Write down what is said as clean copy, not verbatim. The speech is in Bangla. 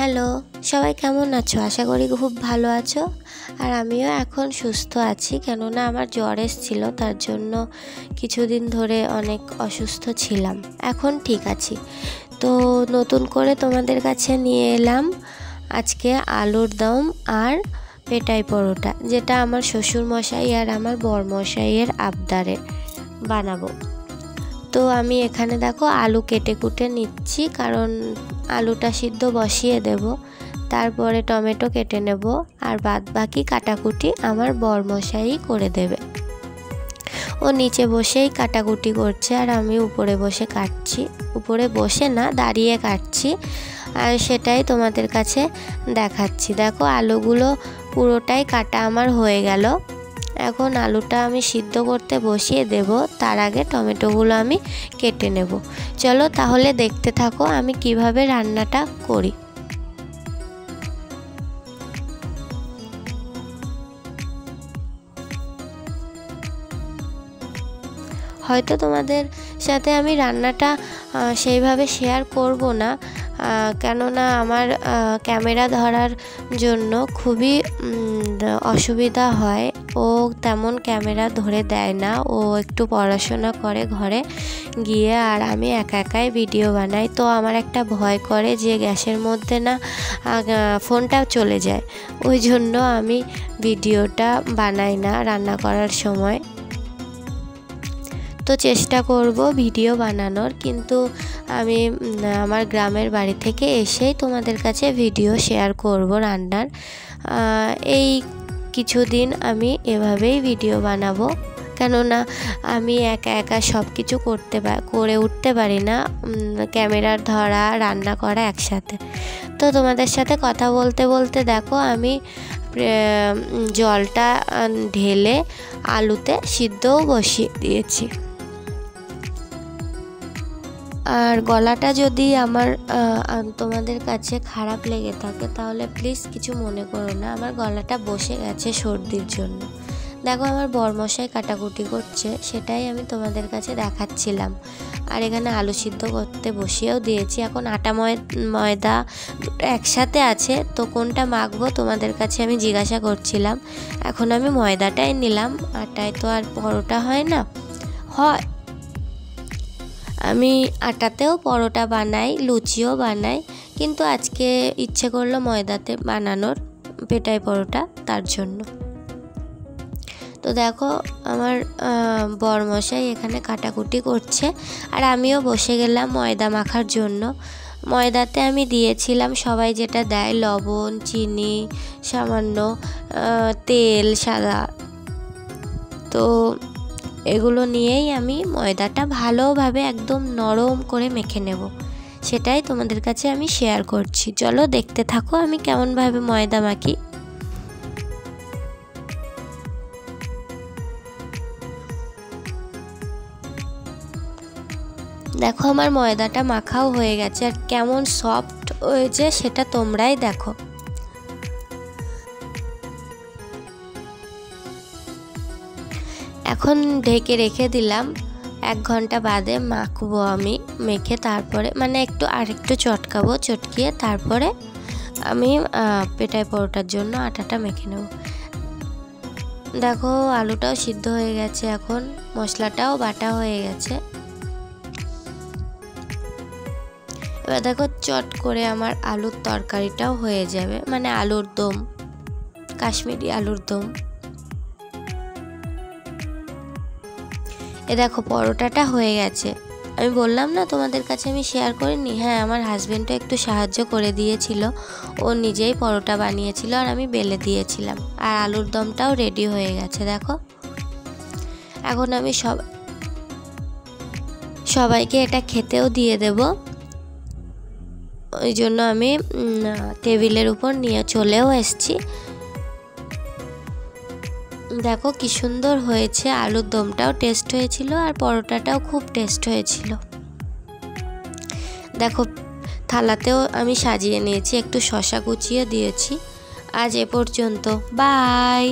হ্যালো, সবাই কেমন আছো? আশা করি খুব ভালো আছো। আর আমিও এখন সুস্থ আছি, কেননা আমার জ্বর এসেছিল, তার জন্য কিছুদিন ধরে অনেক অসুস্থ ছিলাম। এখন ঠিক আছি। তো নতুন করে তোমাদের কাছে নিয়ে এলাম আজকে আলুর দম আর পেটাই পরোটা, যেটা আমার শ্বশুরমশাই আর আমার বরমশাইয়ের আবদারে বানাবো। তো আমি এখানে দেখো আলু কেটে কুটে নিচ্ছি, কারণ আলুটা সিদ্ধ বসিয়ে দেব, তারপরে টমেটো কেটে নেব, আর বাদ বাকি কাটাকুটি আমার বরমশাই করে দেবে। ও নিচে বসেই কাটাকুটি করছে আর আমি উপরে বসে কাটছি। উপরে বসে না, দাঁড়িয়ে কাটছি, আর সেটাই তোমাদের কাছে দেখাচ্ছি। দেখো আলুগুলো পুরোটাই কাটা আমার হয়ে গেল। এখন আলুটা আমি সিদ্ধ করতে বসিয়ে দেব, তার আগে টমেটোগুলো আমি কেটে নেব। চলো তাহলে দেখতে থাকো আমি কিভাবে রান্নাটা করি। হয়তো তোমাদের সাথে আমি রান্নাটা সেইভাবে শেয়ার করব না, কেননা আমার ক্যামেরা ধরার জন্য খুবই অসুবিধা হয়। ও তেমন ক্যামেরা ধরে দেয় না, ও একটু পড়াশোনা করে ঘরে গিয়ে, আর আমি একা একাই ভিডিও বানাই। তো আমার একটা ভয় করে যে গ্যাসের মধ্যে না ফোনটা চলে যায়, ওই জন্য আমি ভিডিওটা বানাই না রান্না করার সময়। তো চেষ্টা করব ভিডিও বানানোর, কিন্তু আমি আমার গ্রামের বাড়ি থেকে এসেই তোমাদের কাছে ভিডিও শেয়ার করব রান্নার। এই কিছুদিন আমি এভাবেই ভিডিও বানাবো, কেননা আমি একা একা সব কিছু করে উঠতে পারি না, ক্যামেরার ধরা রান্না করা একসাথে। তো তোমাদের সাথে কথা বলতে বলতে দেখো আমি জলটা ঢেলে আলুতে সিদ্ধও বসিয়ে দিয়েছি। আর গলাটা যদি আমার তোমাদের কাছে খারাপ লেগে থাকে তাহলে প্লিজ কিছু মনে করো না, আমার গলাটা বসে গেছে সর্দির জন্য। দেখো আমার বরমশাই কাটাকুটি করছে, সেটাই আমি তোমাদের কাছে দেখাচ্ছিলাম। আর এখানে আলু সিদ্ধ করতে বসিয়েও দিয়েছি। এখন আটা ময়দা একসাথে আছে, তো কোনটা মাখবো তোমাদের কাছে আমি জিজ্ঞাসা করছিলাম। এখন আমি ময়দাটাই নিলাম, আটায় তো আর পরোটা হয় না। হয়, আমি আটাতেও পরোটা বানাই, লুচিও বানাই, কিন্তু আজকে ইচ্ছে করলো ময়দাতে বানানোর পেটাই পরোটা, তার জন্য। তো দেখো আমার বরমশাই এখানে কাটাকুটি করছে, আর আমিও বসে গেলাম ময়দা মাখার জন্য। ময়দাতে আমি দিয়েছিলাম সবাই যেটা দেয়, লবণ, চিনি, সামান্য তেল, সাদা। তো এগুলো নিয়েই আমি ময়দাটা ভালোভাবে একদম নরম করে মেখে নেব, সেটাই তোমাদের কাছে আমি শেয়ার করছি। চলো দেখতে থাকো আমি কেমনভাবে ময়দা মাখি। দেখো আমার ময়দাটা মাখাও হয়ে গেছে, আর কেমন সফট হয়েছে সেটা তোমরাই দেখো। এখন ঢেকে রেখে দিলাম, 1 ঘন্টা বাদে মাখবো আমি। মেখে তারপরে মানে আরেকটু চটকাবো, চটকিয়ে তারপরে আমি পেটাই পরোটার জন্য আটাটা মেখে নেব। দেখো আলুটাও সিদ্ধ হয়ে গেছে, এখন মশলাটাও বাটা হয়ে গেছে। এবার দেখো চট করে আমার আলুর তরকারিটাও হয়ে যাবে, মানে আলুর দম, কাশ্মীরি আলুর দম। এ দেখো পরোটাটা হয়ে গেছে। আমি বললাম না তোমাদের কাছে আমি শেয়ার করিনি, হ্যাঁ আমার হাজব্যান্ডও একটু সাহায্য করে দিয়েছিল, ও নিজেই পরোটা বানিয়েছিল আর আমি বেলে দিয়েছিলাম। আর আলুর দমটাও রেডি হয়ে গেছে দেখো। এখন আমি সবাইকে এটা খেতেও দিয়ে দেব, ওই জন্য আমি টেবিলের উপর নিয়ে চলেও এসেছি। দেখো কি সুন্দর হয়েছে, আলুর দমটাও টেস্ট হয়েছিল আর পরোটাটাও খুব টেস্ট হয়েছিল। দেখো থালাতেও আমি সাজিয়ে নিয়েছি, একটু শসা কুচিয়ে দিয়েছি। আজ এ পর্যন্ত, বাই।